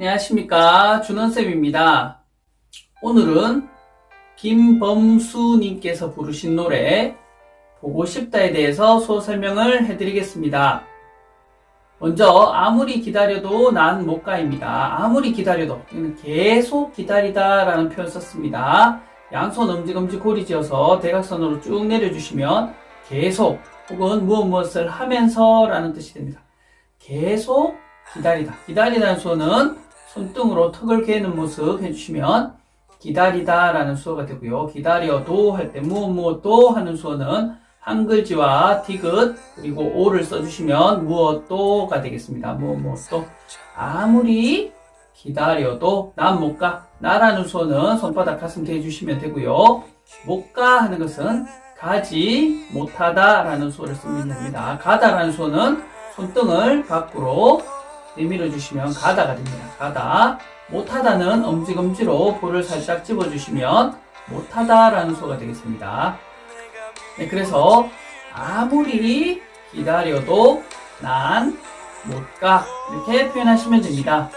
안녕하십니까, 준원쌤입니다. 오늘은 김범수님께서 부르신 노래 보고 싶다에 대해서 수어 설명을 해드리겠습니다. 먼저 아무리 기다려도 난 못 가입니다. 아무리 기다려도, 계속 기다리다 라는 표현 썼습니다. 양손 엄지검지 고리 지어서 대각선으로 쭉 내려주시면 계속 혹은 무엇을 하면서 라는 뜻이 됩니다. 계속 기다리다. 기다리다는 수어는 손등으로 턱을 괴는 모습 해주시면 기다리다 라는 수어가 되고요. 기다려도 할 때 무엇도 하는 수어는 한글지와 디귿 그리고 오를 써주시면 무엇도가 되겠습니다. 무엇도. 아무리 기다려도 난 못 가. 나라는 수어는 손바닥 가슴 대주시면 되고요. 못 가 하는 것은 가지 못하다 라는 수어를 쓰면 됩니다. 가다 라는 수어는 손등을 밖으로 내밀어 주시면 가다가 됩니다. 가다. 못하다는 엄지검지로 볼을 살짝 집어주시면 못하다 라는 수어가 되겠습니다. 네, 그래서 아무리 기다려도 난 못 가. 이렇게 표현하시면 됩니다.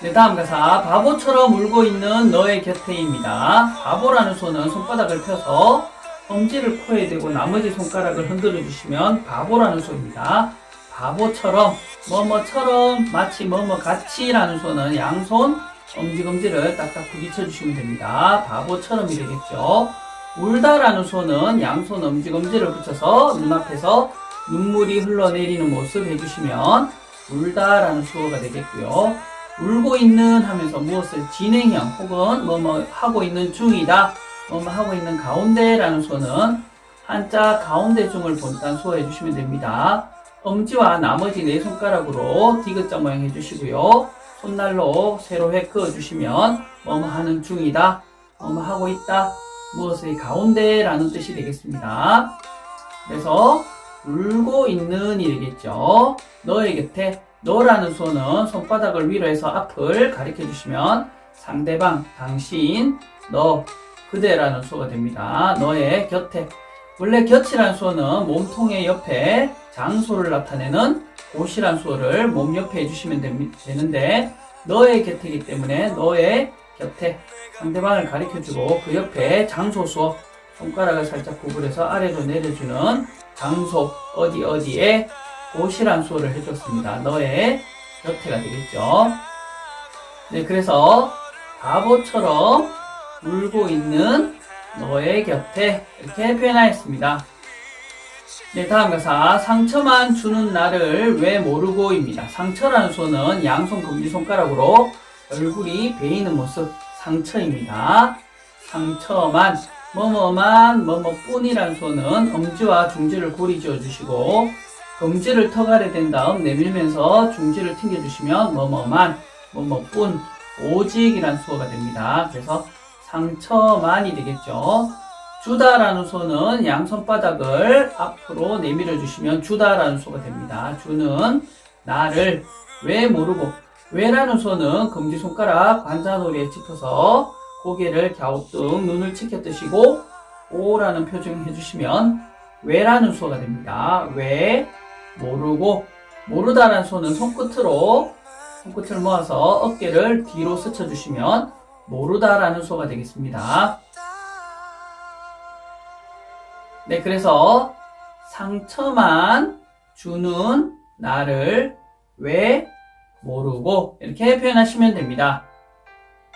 네, 다음 가사. 바보처럼 울고 있는 너의 곁에입니다. 바보라는 수어는 손바닥을 펴서 엄지를 코에 대고 나머지 손가락을 흔들어 주시면 바보라는 수어입니다. 바보처럼, 뭐뭐처럼, 마치 뭐뭐같이 라는 수어는 양손 엄지검지를 딱딱 부딪혀 주시면 됩니다. 바보처럼이 되겠죠. 울다라는 수어는 양손 엄지검지를 붙여서 눈앞에서 눈물이 흘러내리는 모습 해주시면 울다라는 수어가 되겠고요. 울고 있는 하면서 무엇을 진행형 혹은 뭐뭐 하고 있는 중이다, 뭐뭐 하고 있는 가운데라는 수어는 한자 가운데 중을 본딴 수어 해주시면 됩니다. 엄지와 나머지 네 손가락으로 디귿자 모양 해주시고요. 손날로 세로회 그어주시면 뭐뭐 하는 중이다, 뭐뭐 하고 있다, 무엇의 가운데라는 뜻이 되겠습니다. 그래서 울고 있는이 되겠죠. 너의 곁에, 너라는 수어는 손바닥을 위로 해서 앞을 가리켜 주시면 상대방, 당신, 너, 그대라는 수어가 됩니다. 너의 곁에. 원래 곁이라는 수어는 몸통의 옆에 장소를 나타내는 곳이라는 수어를 몸 옆에 해주시면 되는데 너의 곁이기 때문에 너의 곁에 상대방을 가리켜주고 그 옆에 장소 수어 손가락을 살짝 구부려서 아래로 내려주는 장소 어디에 곳이라는 수어를 해줬습니다. 너의 곁에가 되겠죠. 네, 그래서 바보처럼 울고 있는 너의 곁에 이렇게 표현하였습니다. 네, 다음 가사. 상처만 주는 나를 왜 모르고입니다. 상처라는 수어는 양손 검지손가락으로 얼굴이 베이는 모습 상처입니다. 상처만, 뭐뭐만, 뭐뭐뿐이라는 수어는 엄지와 중지를 고리 지어주시고 검지를 턱 아래 댄 다음 내밀면서 중지를 튕겨주시면 뭐뭐만, 뭐뭐뿐, 오직이라는 수어가 됩니다. 그래서 상처만이 되겠죠. 주다라는 수어는 양손바닥을 앞으로 내밀어 주시면 주다라는 수어가 됩니다. 주는 나를 왜 모르고, 왜라는 수어는 검지손가락 관자놀이에 짚어서 고개를 갸우뚱 눈을 치켜 뜨시고 오라는 표정 해주시면 왜라는 수어가 됩니다. 왜 모르고, 모르다라는 수어는 손끝을 모아서 어깨를 뒤로 스쳐주시면 모르다라는 수어가 되겠습니다. 네, 그래서 상처만 주는 나를 왜 모르고 이렇게 표현하시면 됩니다.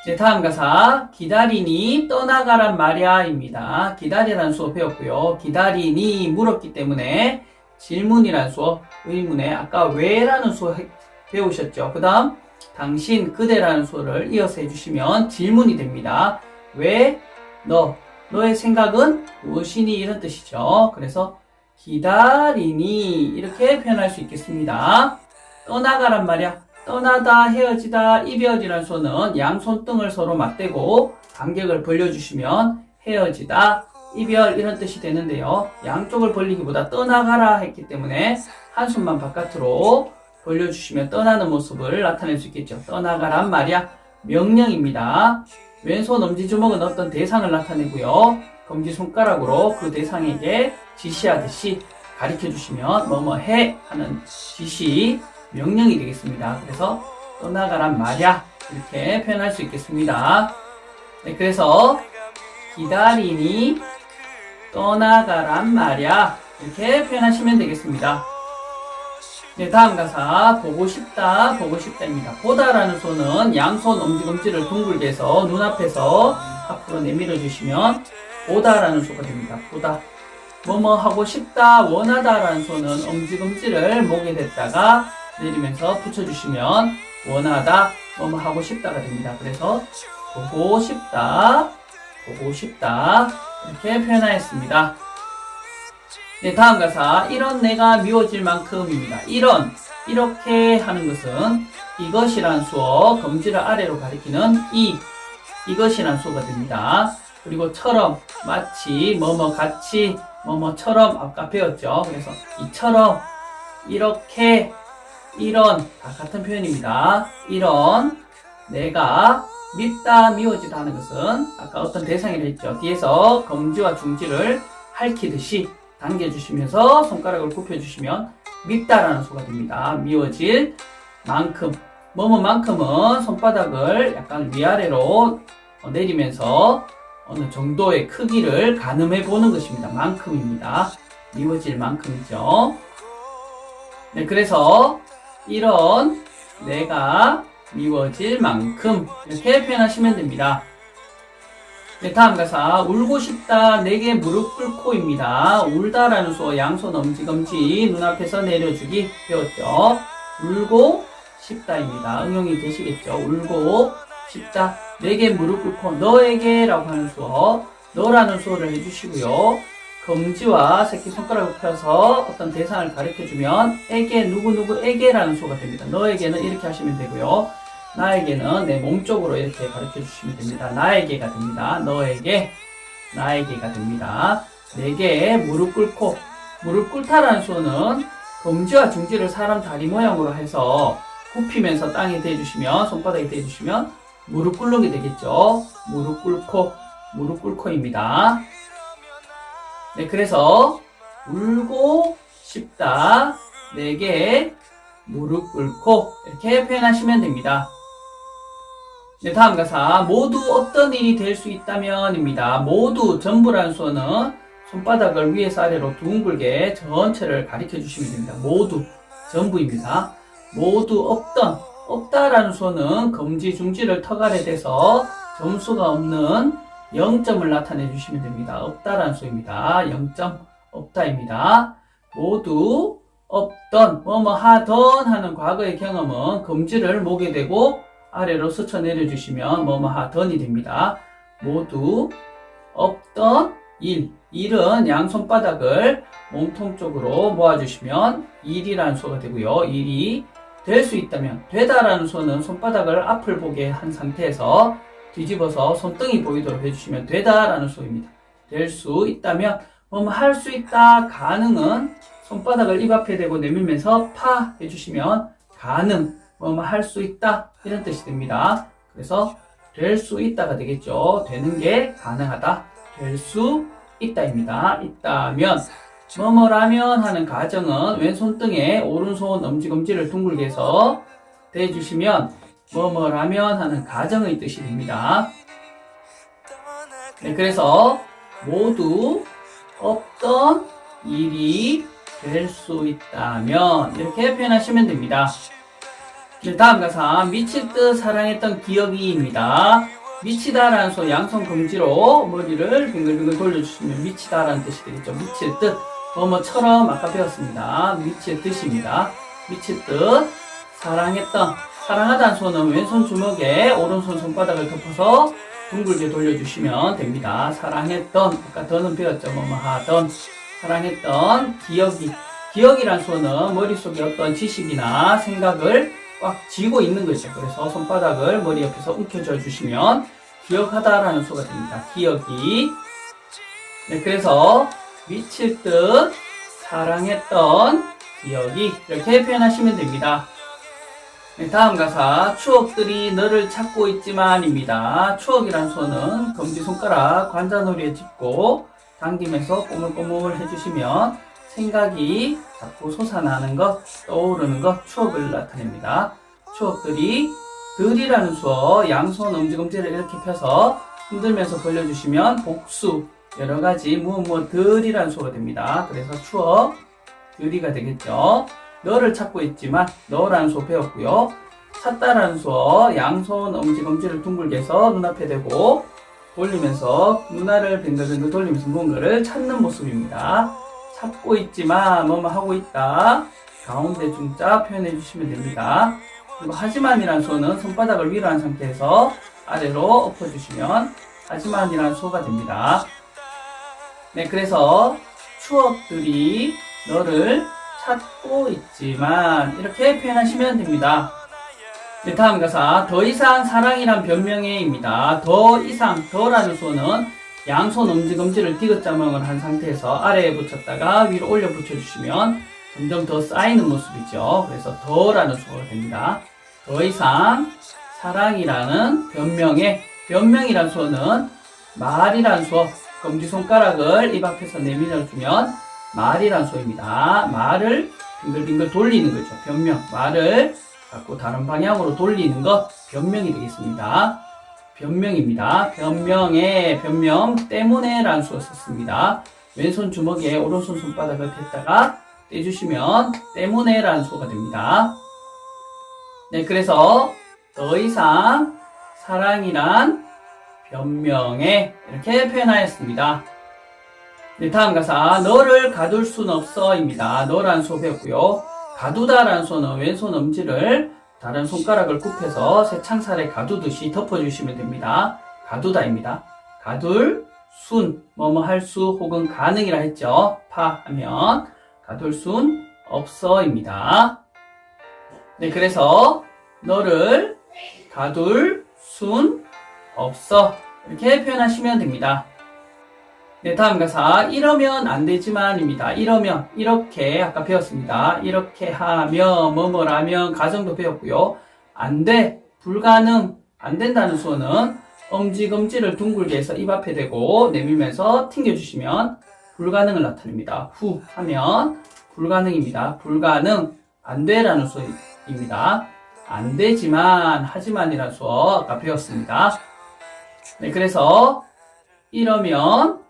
네, 다음 가사. 기다리니 떠나가란 말야입니다. 기다리라는 수어 배웠고요. 기다리니 물었기 때문에 질문이라는 수어, 의문에 아까 왜라는 수어 배우셨죠. 그 다음 당신, 그대라는 수어를 이어서 해주시면 질문이 됩니다. 왜, 너의 생각은 무엇이니? 이런 뜻이죠. 그래서 기다리니 이렇게 표현할 수 있겠습니다. 떠나가란 말이야. 떠나다, 헤어지다, 이별이라는 수어는 양손등을 서로 맞대고 간격을 벌려주시면 헤어지다, 이별 이런 뜻이 되는데요. 양쪽을 벌리기보다 떠나가라 했기 때문에 한손만 바깥으로 벌려주시면 떠나는 모습을 나타낼 수 있겠죠. 떠나가란 말이야. 명령입니다. 왼손 엄지주먹은 어떤 대상을 나타내고요. 검지손가락으로 그 대상에게 지시하듯이 가르쳐주시면 뭐뭐 해 하는 지시, 명령이 되겠습니다. 그래서 떠나가란 말야. 이렇게 표현할 수 있겠습니다. 네, 그래서 기다리니 떠나가란 말야. 이렇게 표현하시면 되겠습니다. 네, 다음 가사 보고 싶다, 보고 싶다입니다. 보다라는 소는 양손 엄지검지를 둥글게 해서 눈앞에서 앞으로 내밀어 주시면 보다라는 소가 됩니다. 보다. 뭐뭐 하고 싶다, 원하다라는 소는 엄지검지를 목에 댔다가 내리면서 붙여주시면 원하다, 뭐뭐 하고 싶다가 됩니다. 그래서 보고 싶다, 보고 싶다 이렇게 표현하였습니다. 네, 다음 가사 이런 내가 미워질 만큼입니다. 이런, 이렇게 하는 것은 이것이란 수어, 검지를 아래로 가리키는 이것이란 수어가 됩니다. 그리고 처럼, 마치, 뭐뭐 같이, 뭐뭐처럼 아까 배웠죠. 그래서 이처럼, 이렇게, 이런 다 같은 표현입니다. 이런 내가 밉다, 미워지다 하는 것은 아까 어떤 대상이라 했죠. 뒤에서 검지와 중지를 할퀴듯이 당겨주시면서 손가락을 굽혀주시면 밉다라는 소가 됩니다. 미워질 만큼, 뭐뭐만큼은 손바닥을 약간 위아래로 내리면서 어느 정도의 크기를 가늠해 보는 것입니다. 만큼입니다. 미워질 만큼이죠. 네, 그래서 이런 내가 미워질 만큼 이렇게 표현하시면 됩니다. 네, 다음 가사 울고 싶다 내게 무릎 꿇고입니다. 울다라는 수어 양손 엄지검지 눈앞에서 내려주기 배웠죠. 울고 싶다입니다. 응용이 되시겠죠. 울고 싶다 내게 무릎 꿇고 너에게 라고 하는 수어 너라는 수어를 해주시고요. 검지와 새끼손가락을 펴서 어떤 대상을 가르쳐주면 에게 누구누구에게 라는 수어가 됩니다. 너에게는 이렇게 하시면 되고요. 나에게는 내 몸쪽으로 이렇게 가르쳐 주시면 됩니다. 나에게가 됩니다. 너에게, 나에게가 됩니다. 내게 무릎 꿇고, 무릎 꿇다라는 수어는 검지와 중지를 사람 다리 모양으로 해서 굽히면서 땅에 대주시면, 손바닥에 대주시면 무릎 꿇는 되겠죠. 무릎 꿇고, 무릎 꿇고입니다. 네, 그래서 울고 싶다. 내게 무릎 꿇고 이렇게 표현하시면 됩니다. 네, 다음 가사 모두 어떤 일이 될 수 있다면입니다. 모두 전부라는 수어는 손바닥을 위에서 아래로 둥글게 전체를 가리켜 주시면 됩니다. 모두 전부입니다. 모두 없다라는 수어는 검지 중지를 턱 아래 대서 점수가 없는 0점을 나타내 주시면 됩니다. 없다라는 수어입니다. 0점 없다입니다. 모두 없던 뭐뭐 하던 하는 과거의 경험은 검지를 목에 대고 아래로 스쳐 내려주시면 뭐뭐 하던이 됩니다. 모두 없던 일은 양손바닥을 몸통 쪽으로 모아주시면 일이라는 수어가 되고요. 일이 될 수 있다면 되다라는 수어는 손바닥을 앞을 보게 한 상태에서 뒤집어서 손등이 보이도록 해주시면 되다라는 수어입니다. 될 수 있다면 뭐뭐 할 수 있다 가능은 손바닥을 입 앞에 대고 내밀면서 파 해주시면 가능, 뭐뭐 할 수 있다 이런 뜻이 됩니다. 그래서 될 수 있다가 되겠죠. 되는 게 가능하다. 될 수 있다입니다. 있다면 뭐뭐라면 하는 가정은 왼손등에 오른손 엄지검지를 둥글게 해서 대주시면 뭐뭐라면 하는 가정의 뜻이 됩니다. 네, 그래서 모두 없던 일이 될 수 있다면 이렇게 표현하시면 됩니다. 네, 다음 가사 미칠 듯 사랑했던 기억이입니다. 미치다라는 소 양손 검지로 머리를 빙글빙글 돌려주시면 미치다라는 뜻이 되겠죠. 미칠 듯 뭐뭐처럼 아까 배웠습니다. 미칠 듯입니다. 미칠 듯 사랑했던 사랑하다는 소는 왼손 주먹에 오른손 손바닥을 덮어서 둥글게 돌려주시면 됩니다. 사랑했던 아까 더는 배웠죠. 뭐뭐 하던 사랑했던 기억이란 수어는 머릿속에 어떤 지식이나 생각을 꽉 쥐고 있는 거죠. 그래서 손바닥을 머리 옆에서 움켜쥐어 주시면 기억하다라는 수어가 됩니다. 기억이. 네, 그래서 미칠 듯 사랑했던 기억이 이렇게 표현하시면 됩니다. 네, 다음 가사 추억들이 너를 찾고 있지만입니다. 추억이란 수어는 검지손가락 관자놀이에 짚고 당기면서 꼬물꼬물 해주시면 생각이 자꾸 솟아나는 것, 떠오르는 것, 추억을 나타냅니다. 추억들이 들이라는 수어 양손 엄지검지를 이렇게 펴서 흔들면서 벌려주시면 복수 여러가지 무엇들이라는 수어가 됩니다. 그래서 추억 들이가 되겠죠. 너를 찾고 있지만 너라는 수어 배웠고요. 찾다라는 수어 양손 엄지검지를 둥글게 해서 눈앞에 대고 돌리면서 눈알을 뱅글뱅글 돌리면서 무언가를 찾는 모습입니다. 찾고 있지만 뭐뭐 하고 있다. 가운데 중자 표현해 주시면 됩니다. 그리고 하지만이라는 수어는 손바닥을 위로 한 상태에서 아래로 엎어주시면 하지만이라는 수어가 됩니다. 네, 그래서 추억들이 너를 찾고 있지만 이렇게 표현하시면 됩니다. 네, 다음 가사 더 이상 사랑이란 변명에입니다. 더 이상 더라는 수어는 양손 엄지검지를 디귿자몽을 한 상태에서 아래에 붙였다가 위로 올려 붙여주시면 점점 더 쌓이는 모습이죠. 그래서 더라는 수어가 됩니다. 더 이상 사랑이라는 변명이라는 수어는 말이라는 수어 검지손가락을 입 앞에서 내밀어주면 말이라는 수어입니다. 말을 빙글빙글 돌리는 거죠. 변명 말을 자꾸 다른 방향으로 돌리는 것 변명이 되겠습니다. 변명입니다. 변명의 변명 때문에 라는 수어 썼습니다. 왼손 주먹에 오른손 손바닥을 댔다가 떼주시면 때문에 라는 수어가 됩니다. 네, 그래서 더 이상 사랑이란 변명에 이렇게 표현하였습니다. 네, 다음 가사 너를 가둘 순 없어 입니다. 너라는 수어 배웠고요. 가두다라는 수어는 왼손 엄지를 다른 손가락을 굽혀서 새 창살에 가두듯이 덮어주시면 됩니다. 가두다입니다. 가둘 순 뭐뭐 할 수 혹은 가능이라 했죠. 파 하면 가둘 순 없어입니다. 네, 그래서 너를 가둘 순 없어 이렇게 표현하시면 됩니다. 네, 다음 가사 이러면 안 되지만입니다. 이러면 이렇게 아까 배웠습니다. 이렇게 하면 뭐뭐라면 가정도 배웠고요. 안 돼, 불가능, 안 된다는 수어는 엄지검지를 둥글게 해서 입 앞에 대고 내밀면서 튕겨주시면 불가능을 나타냅니다. 후 하면 불가능입니다. 불가능, 안 돼라는 수어입니다. 안 되지만, 하지만이라는 수어 아까 배웠습니다. 네, 그래서 이러면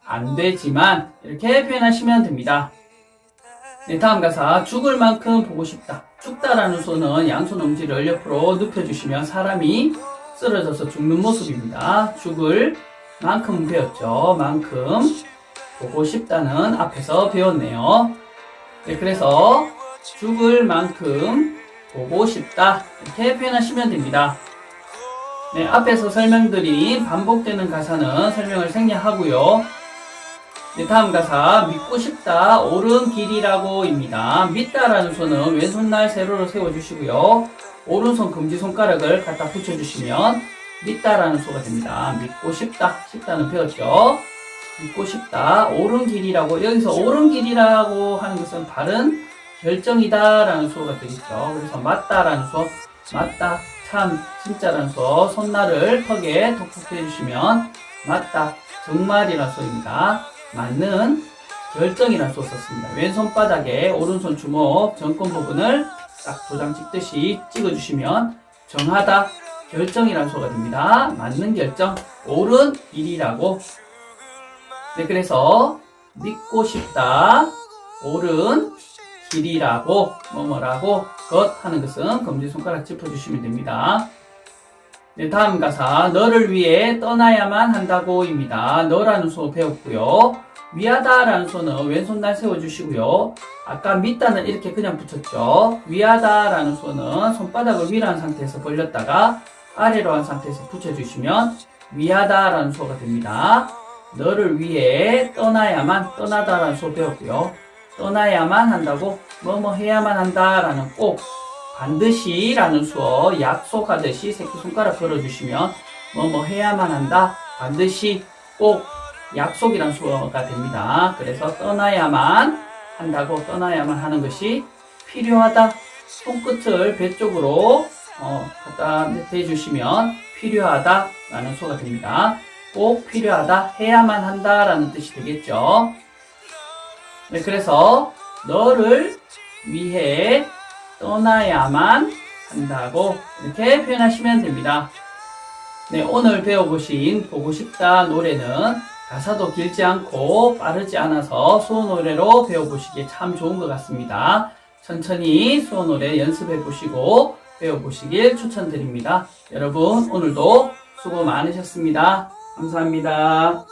안 되지만 이렇게 표현하시면 됩니다. 네, 다음 가사 죽을 만큼 보고 싶다. 죽다라는 수어는 양손 엄지를 옆으로 눕혀주시면 사람이 쓰러져서 죽는 모습입니다. 죽을 만큼 배웠죠. 만큼 보고 싶다는 앞에서 배웠네요. 네, 그래서 죽을 만큼 보고 싶다 이렇게 표현하시면 됩니다. 네, 앞에서 설명드린 반복되는 가사는 설명을 생략하고요. 네, 다음 가사 믿고 싶다 옳은 길이라고 입니다. 믿다라는 수어는 왼손날 세로로 세워주시고요. 오른손 검지손가락을 갖다 붙여주시면 믿다라는 수어가 됩니다. 믿고 싶다는 배웠죠. 믿고 싶다 옳은 길이라고 여기서 옳은 길이라고 하는 것은 바른 결정이다 라는 수어가 되겠죠. 그래서 맞다라는 수어 맞다 참 진짜라는 수어 손날을 턱에 톡톡 해주시면 맞다 정말이라는 수어입니다. 맞는 결정이라는 수어 썼습니다. 왼손바닥에 오른손 주먹 정권 부분을 딱 도장 찍듯이 찍어주시면 정하다 결정이라는 수어가 됩니다. 맞는 결정 옳은 일이라고. 네, 그래서 믿고 싶다 옳은 길이라고 뭐뭐라고 것 하는 것은 검지손가락 짚어주시면 됩니다. 네, 다음 가사 너를 위해 떠나야만 한다고 입니다. 너라는 수어 배웠고요. 위하다 라는 수어는 왼손날 세워주시고요. 아까 믿다는 이렇게 그냥 붙였죠. 위하다 라는 수어는 손바닥을 위로 한 상태에서 벌렸다가 아래로 한 상태에서 붙여주시면 위하다 라는 수어가 됩니다. 너를 위해 떠나다 라는 수어 배웠고요. 떠나야만 한다고 뭐뭐 해야만 한다 라는 꼭 반드시 라는 수어 약속하듯이 새끼손가락 걸어주시면 뭐뭐 해야만 한다 반드시 꼭 약속이란 수어가 됩니다. 그래서 떠나야만 한다고 떠나야만 하는 것이 필요하다 손끝을 배 쪽으로 갖다 대주시면 필요하다 라는 수어가 됩니다. 꼭 필요하다 해야만 한다 라는 뜻이 되겠죠. 네, 그래서 너를 위해 떠나야만 한다고 이렇게 표현하시면 됩니다. 네, 오늘 배워보신 보고 싶다 노래는 가사도 길지 않고 빠르지 않아서 수어 노래로 배워보시기에 참 좋은 것 같습니다. 천천히 수어 노래 연습해보시고 배워보시길 추천드립니다. 여러분 오늘도 수고 많으셨습니다. 감사합니다.